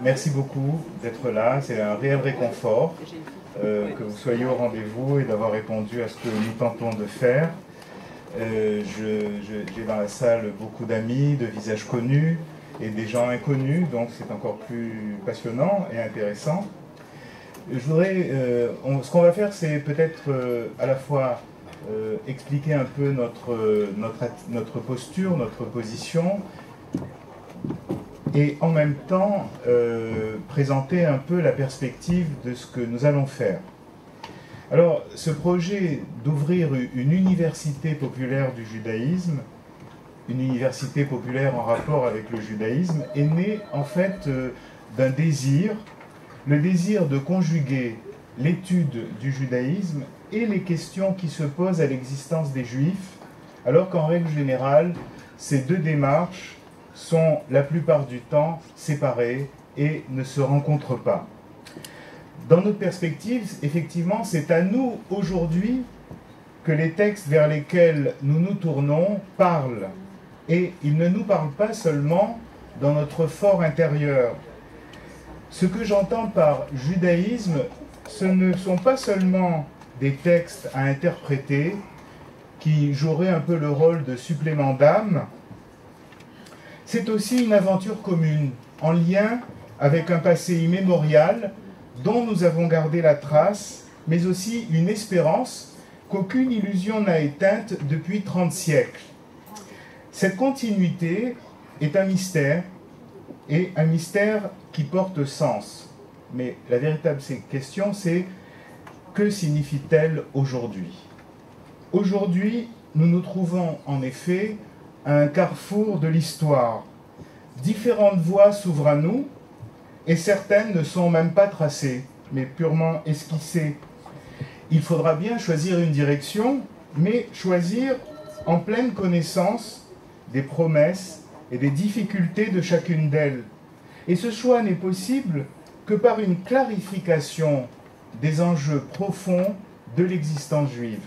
Merci beaucoup d'être là. C'est un réel réconfort que vous soyez au rendez-vous et d'avoir répondu à ce que nous tentons de faire. J'ai dans la salle beaucoup d'amis, de visages connus et des gens inconnus, donc c'est encore plus passionnant et intéressant. Je voudrais, ce qu'on va faire, c'est peut-être à la fois expliquer un peu notre posture, notre position, et en même temps présenter un peu la perspective de ce que nous allons faire. Alors, ce projet d'ouvrir une université populaire du judaïsme, une université populaire en rapport avec le judaïsme, est né en fait d'un désir, le désir de conjuguer l'étude du judaïsme et les questions qui se posent à l'existence des juifs, alors qu'en règle générale, ces deux démarches sont la plupart du temps séparées et ne se rencontrent pas. Dans notre perspective, effectivement, c'est à nous aujourd'hui que les textes vers lesquels nous nous tournons parlent. Et ils ne nous parlent pas seulement dans notre fort intérieur. Ce que j'entends par judaïsme, ce ne sont pas seulement des textes à interpréter qui joueraient un peu le rôle de supplément d'âme, c'est aussi une aventure commune, en lien avec un passé immémorial dont nous avons gardé la trace, mais aussi une espérance qu'aucune illusion n'a éteinte depuis 30 siècles. Cette continuité est un mystère, et un mystère qui porte sens. Mais la véritable question, c'est que signifie-t-elle aujourd'hui ? Aujourd'hui, nous nous trouvons en effet à un carrefour de l'histoire. Différentes voies s'ouvrent à nous, et certaines ne sont même pas tracées, mais purement esquissées. Il faudra bien choisir une direction, mais choisir en pleine connaissance des promesses et des difficultés de chacune d'elles. Et ce choix n'est possible que par une clarification des enjeux profonds de l'existence juive.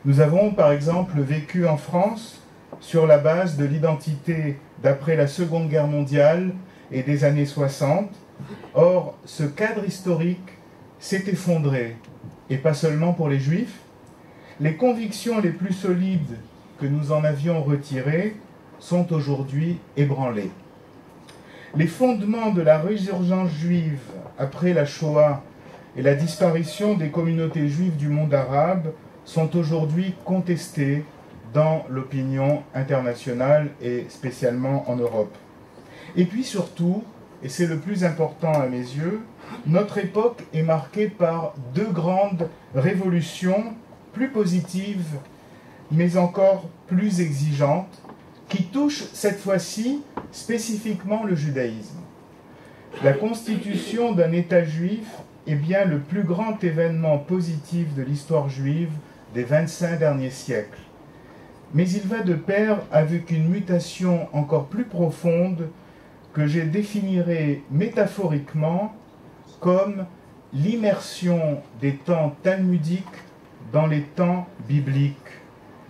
Nous avons par exemple vécu en France sur la base de l'identité d'après la Seconde Guerre mondiale et des années 60. Or, ce cadre historique s'est effondré, et pas seulement pour les Juifs. Les convictions les plus solides que nous en avions retirées sont aujourd'hui ébranlées. Les fondements de la résurgence juive après la Shoah et la disparition des communautés juives du monde arabe sont aujourd'hui contestés dans l'opinion internationale et spécialement en Europe. Et puis surtout, et c'est le plus important à mes yeux, notre époque est marquée par deux grandes révolutions plus positives, mais encore plus exigeantes, qui touchent cette fois-ci spécifiquement le judaïsme. La constitution d'un État juif est bien le plus grand événement positif de l'histoire juive des 25 derniers siècles. Mais il va de pair avec une mutation encore plus profonde que je définirai métaphoriquement comme l'immersion des temps talmudiques dans les temps bibliques.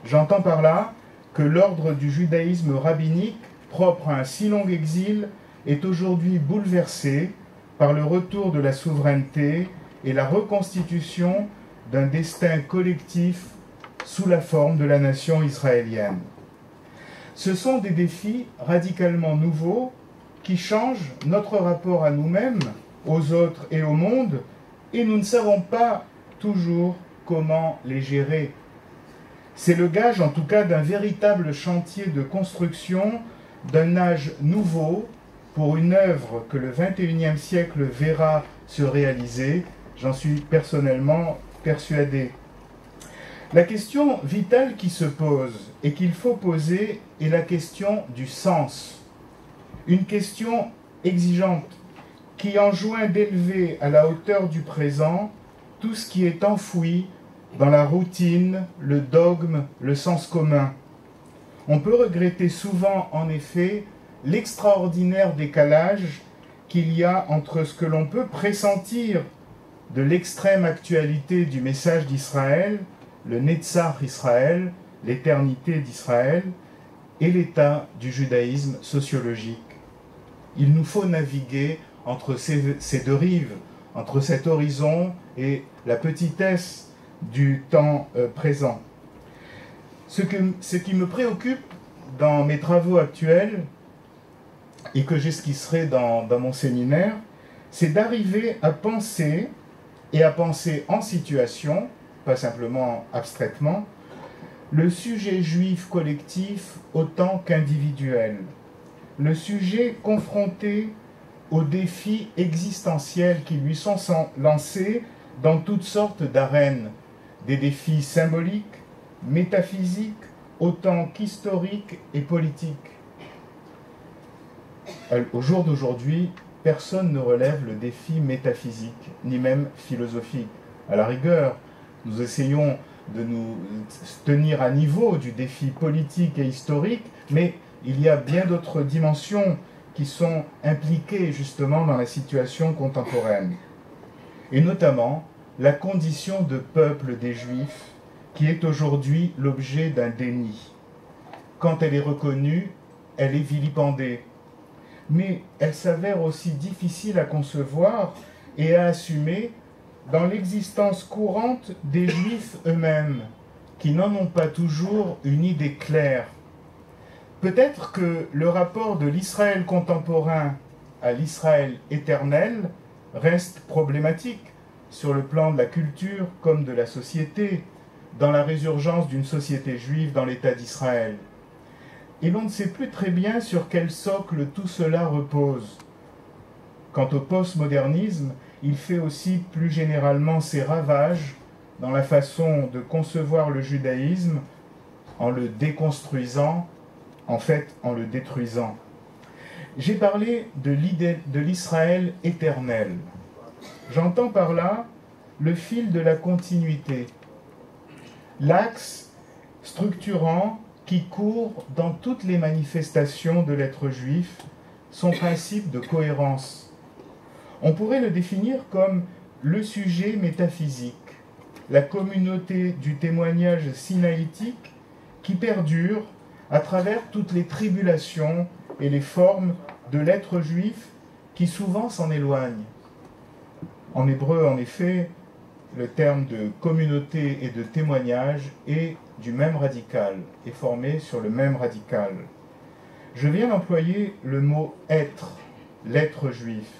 J'entends par là que l'ordre du judaïsme rabbinique, propre à un si long exil, est aujourd'hui bouleversé par le retour de la souveraineté et la reconstitution d'un destin collectif sous la forme de la nation israélienne. Ce sont des défis radicalement nouveaux qui changent notre rapport à nous-mêmes, aux autres et au monde, et nous ne savons pas toujours comment les gérer. C'est le gage en tout cas d'un véritable chantier de construction d'un âge nouveau pour une œuvre que le XXIe siècle verra se réaliser, j'en suis personnellement persuadé. La question vitale qui se pose et qu'il faut poser est la question du sens. Une question exigeante qui enjoint d'élever à la hauteur du présent tout ce qui est enfoui dans la routine, le dogme, le sens commun. On peut regretter souvent, en effet, l'extraordinaire décalage qu'il y a entre ce que l'on peut pressentir de l'extrême actualité du message d'Israël, le Netzach Israël, l'éternité d'Israël, et l'état du judaïsme sociologique. Il nous faut naviguer entre ces deux rives, entre cet horizon et la petitesse du temps présent. Ce qui me préoccupe dans mes travaux actuels, et que j'esquisserai dans mon séminaire, c'est d'arriver à penser, et à penser en situation, pas simplement abstraitement, le sujet juif collectif autant qu'individuel, le sujet confronté aux défis existentiels qui lui sont lancés dans toutes sortes d'arènes, des défis symboliques, métaphysiques, autant qu'historiques et politiques. Au jour d'aujourd'hui, personne ne relève le défi métaphysique, ni même philosophique. À la rigueur, nous essayons de nous tenir à niveau du défi politique et historique, mais il y a bien d'autres dimensions qui sont impliquées justement dans la situation contemporaine. Et notamment la condition de peuple des Juifs, qui est aujourd'hui l'objet d'un déni. Quand elle est reconnue, elle est vilipendée. Mais elle s'avère aussi difficile à concevoir et à assumer dans l'existence courante des Juifs eux-mêmes, qui n'en ont pas toujours une idée claire. Peut-être que le rapport de l'Israël contemporain à l'Israël éternel reste problématique sur le plan de la culture comme de la société, dans la résurgence d'une société juive dans l'État d'Israël. Et l'on ne sait plus très bien sur quel socle tout cela repose. Quant au postmodernisme, il fait aussi plus généralement ses ravages dans la façon de concevoir le judaïsme en le déconstruisant, en fait en le détruisant. J'ai parlé de l'Israël éternel. J'entends par là le fil de la continuité, l'axe structurant qui court dans toutes les manifestations de l'être juif, son principe de cohérence. On pourrait le définir comme le sujet métaphysique, la communauté du témoignage sinaïtique qui perdure à travers toutes les tribulations et les formes de l'être juif qui souvent s'en éloignent. En hébreu, en effet, le terme de communauté et de témoignage est du même radical, est formé sur le même radical. Je viens d'employer le mot être, l'être juif.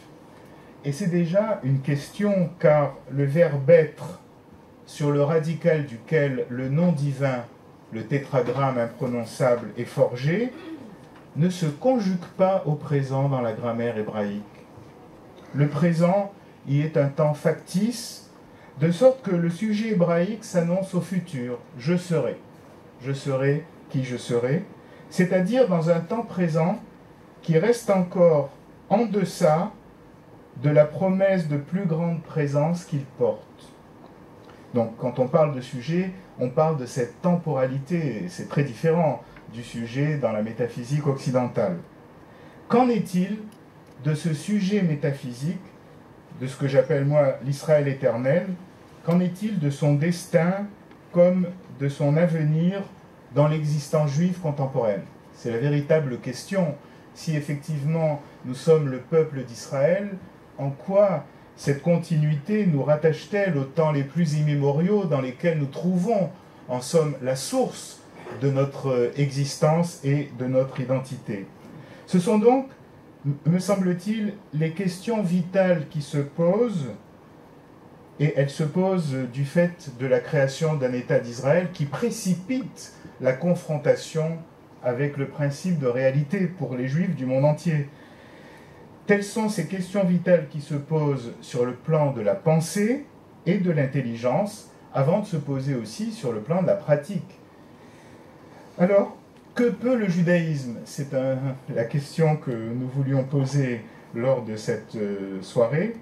Et c'est déjà une question, car le verbe être, sur le radical duquel le nom divin, le tétragramme imprononçable, est forgé, ne se conjugue pas au présent dans la grammaire hébraïque. Le présent y est un temps factice, de sorte que le sujet hébraïque s'annonce au futur, je serai qui je serai, c'est-à-dire dans un temps présent qui reste encore en deçà de la promesse de plus grande présence qu'il porte. Donc quand on parle de sujet, on parle de cette temporalité, et c'est très différent du sujet dans la métaphysique occidentale. Qu'en est-il de ce sujet métaphysique, de ce que j'appelle moi l'Israël éternel? Qu'en est-il de son destin comme de son avenir dans l'existence juive contemporaine? C'est la véritable question. Si effectivement nous sommes le peuple d'Israël, en quoi cette continuité nous rattache-t-elle aux temps les plus immémoriaux dans lesquels nous trouvons, en somme, la source de notre existence et de notre identité? Ce sont donc, me semble-t-il, les questions vitales qui se posent, et elles se posent du fait de la création d'un État d'Israël qui précipite la confrontation avec le principe de réalité pour les Juifs du monde entier. Telles sont ces questions vitales qui se posent sur le plan de la pensée et de l'intelligence, avant de se poser aussi sur le plan de la pratique. Alors, que peut le judaïsme? C'est la question que nous voulions poser lors de cette soirée.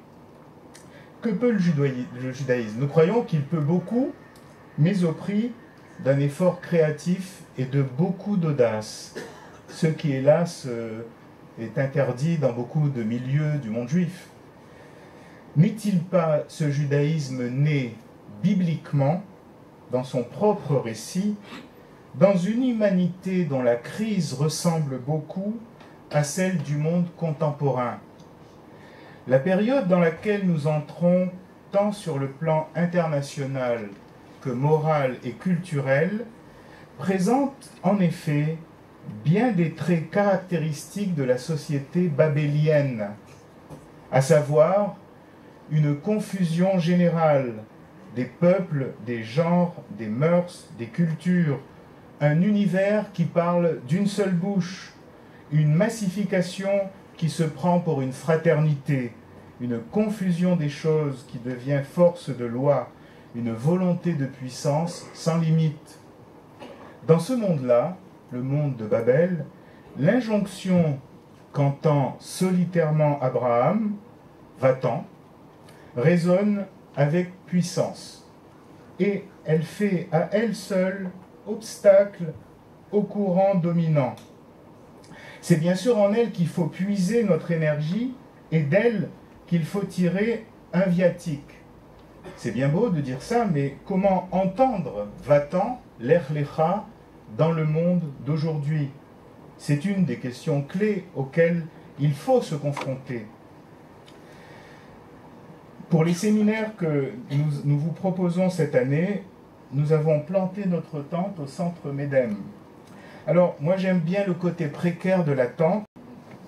Que peut le judaïsme? Nous croyons qu'il peut beaucoup, mais au prix d'un effort créatif et de beaucoup d'audace, ce qui, hélas, est interdit dans beaucoup de milieux du monde juif. N'est-il pas ce judaïsme né bibliquement, dans son propre récit, dans une humanité dont la crise ressemble beaucoup à celle du monde contemporain? La période dans laquelle nous entrons, tant sur le plan international que moral et culturel, présente en effet bien des traits caractéristiques de la société babélienne, à savoir une confusion générale des peuples, des genres, des mœurs, des cultures, un univers qui parle d'une seule bouche, une massification qui se prend pour une fraternité, une confusion des choses qui devient force de loi, une volonté de puissance sans limite. Dans ce monde-là, le monde de Babel, l'injonction qu'entend solitairement Abraham, va-t'en, résonne avec puissance. Et elle fait à elle seule obstacle au courant dominant. C'est bien sûr en elle qu'il faut puiser notre énergie et d'elle qu'il faut tirer un viatique. C'est bien beau de dire ça, mais comment entendre va-t'en, l'Echlecha, dans le monde d'aujourd'hui? C'est une des questions clés auxquelles il faut se confronter. Pour les séminaires que nous vous proposons cette année, nous avons planté notre tente au centre MEDEM. Alors, moi j'aime bien le côté précaire de la tente,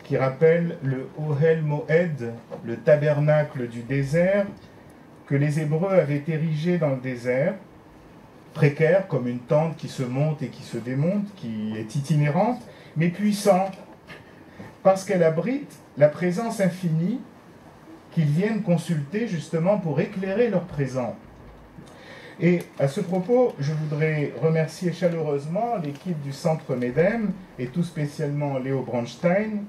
qui rappelle le Ohel Moed, le tabernacle du désert, que les Hébreux avaient érigé dans le désert, précaire comme une tente qui se monte et qui se démonte, qui est itinérante, mais puissante, parce qu'elle abrite la présence infinie qu'ils viennent consulter justement pour éclairer leur présent. Et à ce propos, je voudrais remercier chaleureusement l'équipe du Centre MEDEM et tout spécialement Léo Bronstein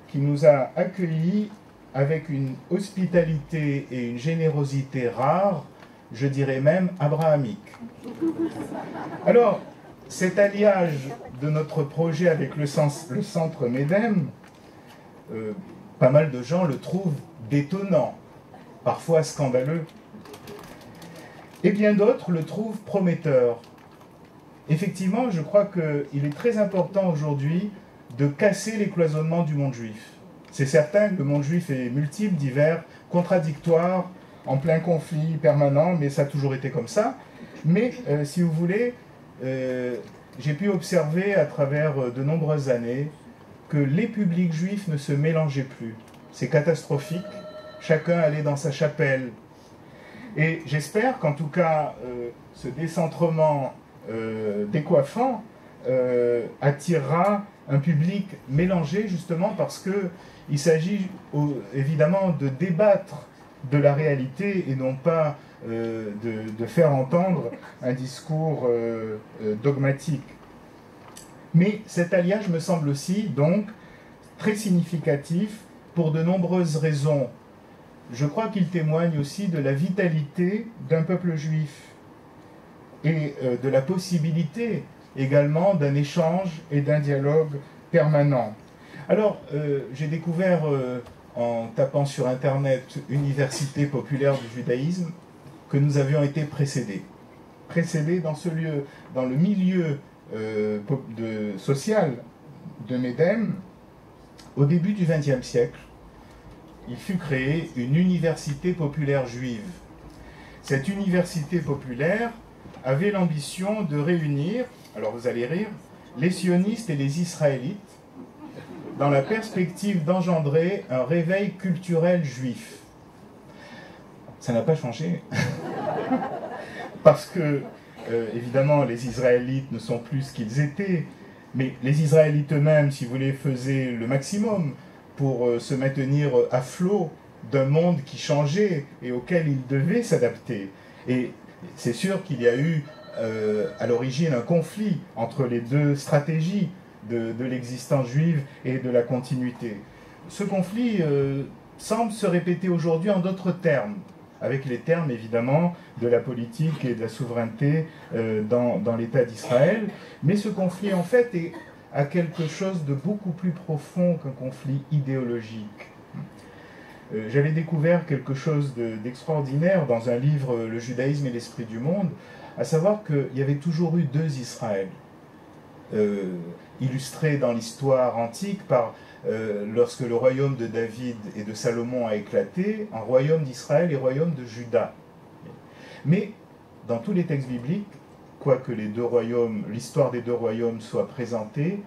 qui nous a accueillis avec une hospitalité et une générosité rares, je dirais même abrahamique. Alors, cet alliage de notre projet avec le Centre MEDEM, pas mal de gens le trouvent détonnant, parfois scandaleux, et bien d'autres le trouvent prometteur. Effectivement, je crois qu'il est très important aujourd'hui de casser les cloisonnements du monde juif. C'est certain que le monde juif est multiple, divers, contradictoire, en plein conflit permanent, mais ça a toujours été comme ça. Mais, si vous voulez, j'ai pu observer à travers de nombreuses années que les publics juifs ne se mélangeaient plus. C'est catastrophique, chacun allait dans sa chapelle. Et j'espère qu'en tout cas, ce décentrement décoiffant attirera un public mélangé, justement parce qu'il s'agit évidemment de débattre de la réalité et non pas de faire entendre un discours dogmatique. Mais cet alliage me semble aussi donc très significatif pour de nombreuses raisons. Je crois qu'il témoigne aussi de la vitalité d'un peuple juif et de la possibilité également d'un échange et d'un dialogue permanent. Alors, j'ai découvert en tapant sur Internet Université populaire du judaïsme que nous avions été précédés. Précédés dans ce lieu, dans le milieu social de MEDEM, au début du XXe siècle, il fut créé une université populaire juive. Cette université populaire avait l'ambition de réunir, alors vous allez rire, les sionistes et les israélites dans la perspective d'engendrer un réveil culturel juif. Ça n'a pas changé. Parce que, évidemment, les Israélites ne sont plus ce qu'ils étaient, mais les Israélites eux-mêmes, si vous voulez, faisaient le maximum pour se maintenir à flot d'un monde qui changeait et auquel ils devaient s'adapter. Et c'est sûr qu'il y a eu à l'origine un conflit entre les deux stratégies de l'existence juive et de la continuité. Ce conflit semble se répéter aujourd'hui en d'autres termes, avec les termes évidemment de la politique et de la souveraineté dans l'État d'Israël, mais ce conflit en fait est à quelque chose de beaucoup plus profond qu'un conflit idéologique. J'avais découvert quelque chose d'extraordinaire dans un livre, Le judaïsme et l'esprit du monde, à savoir qu'il y avait toujours eu deux Israël. illustré dans l'histoire antique par lorsque le royaume de David et de Salomon a éclaté, en royaume d'Israël et royaume de Juda. Mais dans tous les textes bibliques, quoique les deux royaumes, l'histoire des deux royaumes soit présentée,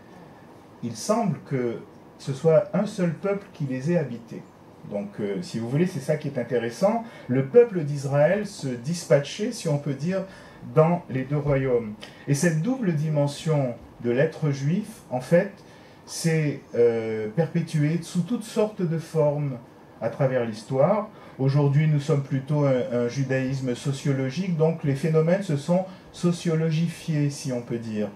il semble que ce soit un seul peuple qui les ait habités. Donc, si vous voulez, c'est ça qui est intéressant. Le peuple d'Israël se dispatchait, si on peut dire, dans les deux royaumes. Et cette double dimension de l'être juif, en fait, s'est perpétuée sous toutes sortes de formes à travers l'histoire. Aujourd'hui, nous sommes plutôt un judaïsme sociologique, donc les phénomènes se sont sociologifiés, si on peut dire.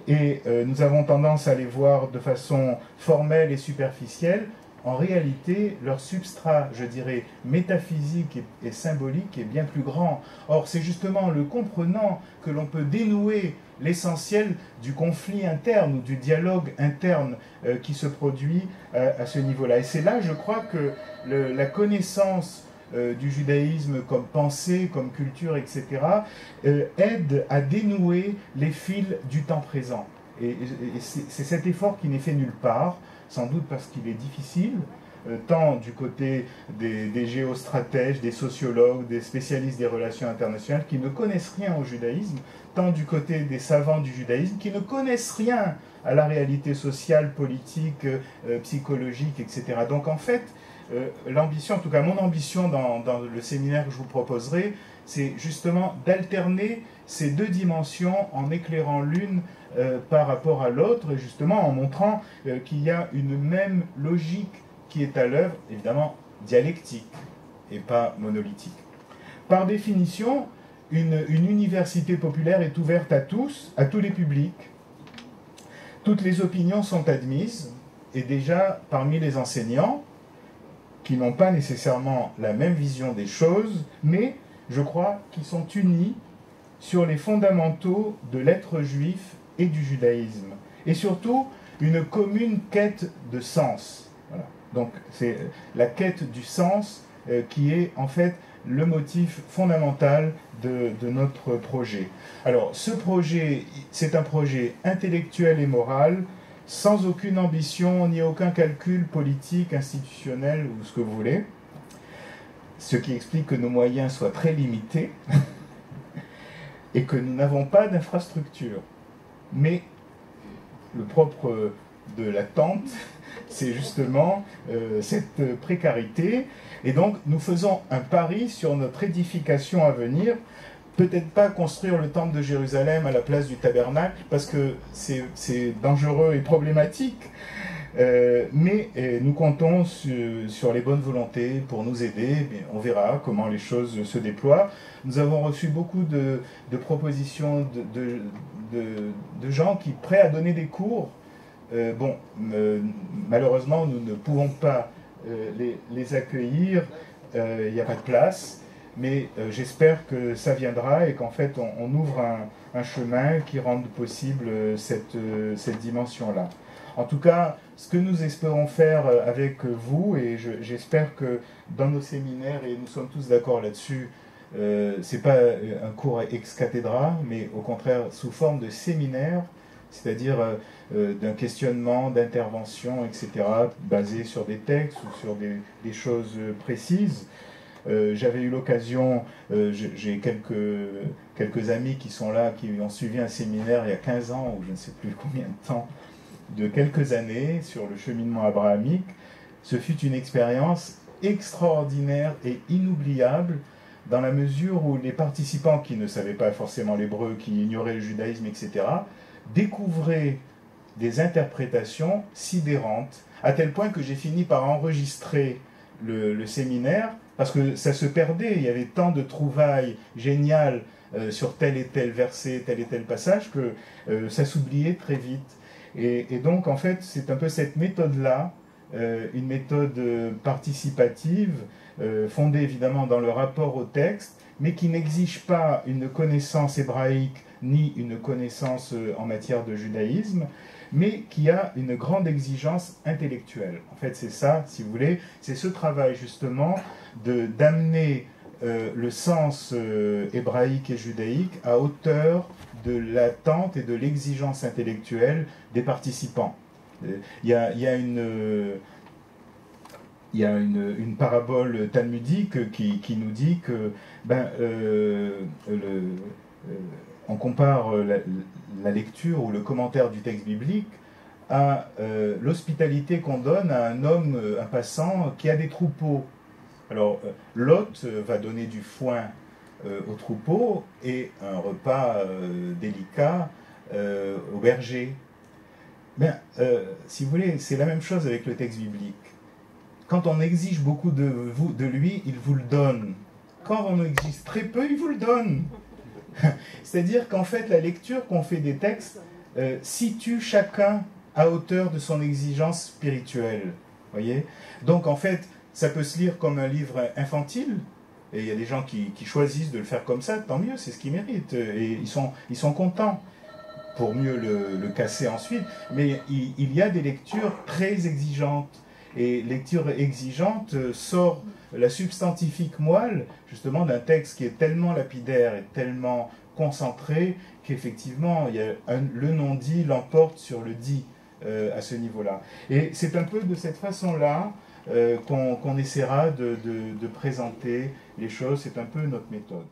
Et nous avons tendance à les voir de façon formelle et superficielle. En réalité, leur substrat, je dirais, métaphysique et symbolique est bien plus grand. Or, c'est justement en le comprenant que l'on peut dénouer l'essentiel du conflit interne ou du dialogue interne qui se produit à ce niveau-là. Et c'est là, je crois, que la connaissance du judaïsme comme pensée, comme culture, etc., aide à dénouer les fils du temps présent. Et c'est cet effort qui n'est fait nulle part, sans doute parce qu'il est difficile, tant du côté des géostratèges, des sociologues, des spécialistes des relations internationales qui ne connaissent rien au judaïsme, tant du côté des savants du judaïsme qui ne connaissent rien à la réalité sociale, politique, psychologique, etc. Donc en fait, l'ambition, en tout cas mon ambition dans le séminaire que je vous proposerai, c'est justement d'alterner ces deux dimensions en éclairant l'une par rapport à l'autre, et justement en montrant qu'il y a une même logique qui est à l'œuvre, évidemment dialectique et pas monolithique. Par définition, une université populaire est ouverte à tous les publics. Toutes les opinions sont admises, et déjà parmi les enseignants, qui n'ont pas nécessairement la même vision des choses, mais je crois qu'ils sont unis sur les fondamentaux de l'être juif et du judaïsme, et surtout une commune quête de sens. Voilà. Donc c'est la quête du sens qui est en fait le motif fondamental de notre projet. Alors ce projet, c'est un projet intellectuel et moral, sans aucune ambition ni aucun calcul politique, institutionnel ou ce que vous voulez, ce qui explique que nos moyens soient très limités et que nous n'avons pas d'infrastructure. Mais le propre de la tente, c'est justement cette précarité. Et donc, nous faisons un pari sur notre édification à venir. Peut-être pas construire le temple de Jérusalem à la place du tabernacle, parce que c'est dangereux et problématique. Mais nous comptons sur les bonnes volontés pour nous aider. On verra comment les choses se déploient. Nous avons reçu beaucoup de propositions de gens qui prêts à donner des cours. Malheureusement, nous ne pouvons pas les accueillir. Il n'y a pas de place. Mais j'espère que ça viendra et qu'en fait on ouvre un chemin qui rende possible cette dimension-là. En tout cas, ce que nous espérons faire avec vous, et j'espère que dans nos séminaires, et nous sommes tous d'accord là-dessus, c'est pas un cours ex cathedra, mais au contraire sous forme de séminaire, c'est-à-dire d'un questionnement, d'intervention, etc., basé sur des textes ou sur des choses précises. J'avais eu l'occasion, j'ai quelques amis qui sont là, qui ont suivi un séminaire il y a 15 ans, ou je ne sais plus combien de temps, de quelques années, sur le cheminement abrahamique. Ce fut une expérience extraordinaire et inoubliable, dans la mesure où les participants qui ne savaient pas forcément l'hébreu, qui ignoraient le judaïsme, etc., découvraient des interprétations sidérantes, à tel point que j'ai fini par enregistrer le séminaire, parce que ça se perdait, il y avait tant de trouvailles géniales sur tel et tel verset, tel et tel passage, que ça s'oubliait très vite. Et donc, en fait, c'est un peu cette méthode-là, une méthode participative, fondée évidemment dans le rapport au texte, mais qui n'exige pas une connaissance hébraïque ni une connaissance en matière de judaïsme, mais qui a une grande exigence intellectuelle. En fait, c'est ça, si vous voulez, c'est ce travail justement d'amener le sens hébraïque et judaïque à hauteur de l'attente et de l'exigence intellectuelle des participants. Il y a une parabole talmudique qui nous dit que on compare la lecture ou le commentaire du texte biblique à l'hospitalité qu'on donne à un homme, un passant, qui a des troupeaux. Alors, l'hôte va donner du foin aux troupeaux et un repas délicat au berger. Si vous voulez, c'est la même chose avec le texte biblique. Quand on exige beaucoup de lui, il vous le donne. Quand on exige très peu, il vous le donne. C'est-à-dire qu'en fait, la lecture qu'on fait des textes situe chacun à hauteur de son exigence spirituelle. Voyez ? Donc en fait, ça peut se lire comme un livre infantile, et il y a des gens qui choisissent de le faire comme ça, tant mieux, c'est ce qu'ils méritent, et ils sont contents, pour mieux le casser ensuite, mais il y a des lectures très exigeantes, et lecture exigeante sort la substantifique moelle, justement, d'un texte qui est tellement lapidaire et tellement concentré, qu'effectivement, le non-dit l'emporte sur le dit à ce niveau-là. Et c'est un peu de cette façon-là qu'on essaiera de présenter les choses, c'est un peu notre méthode.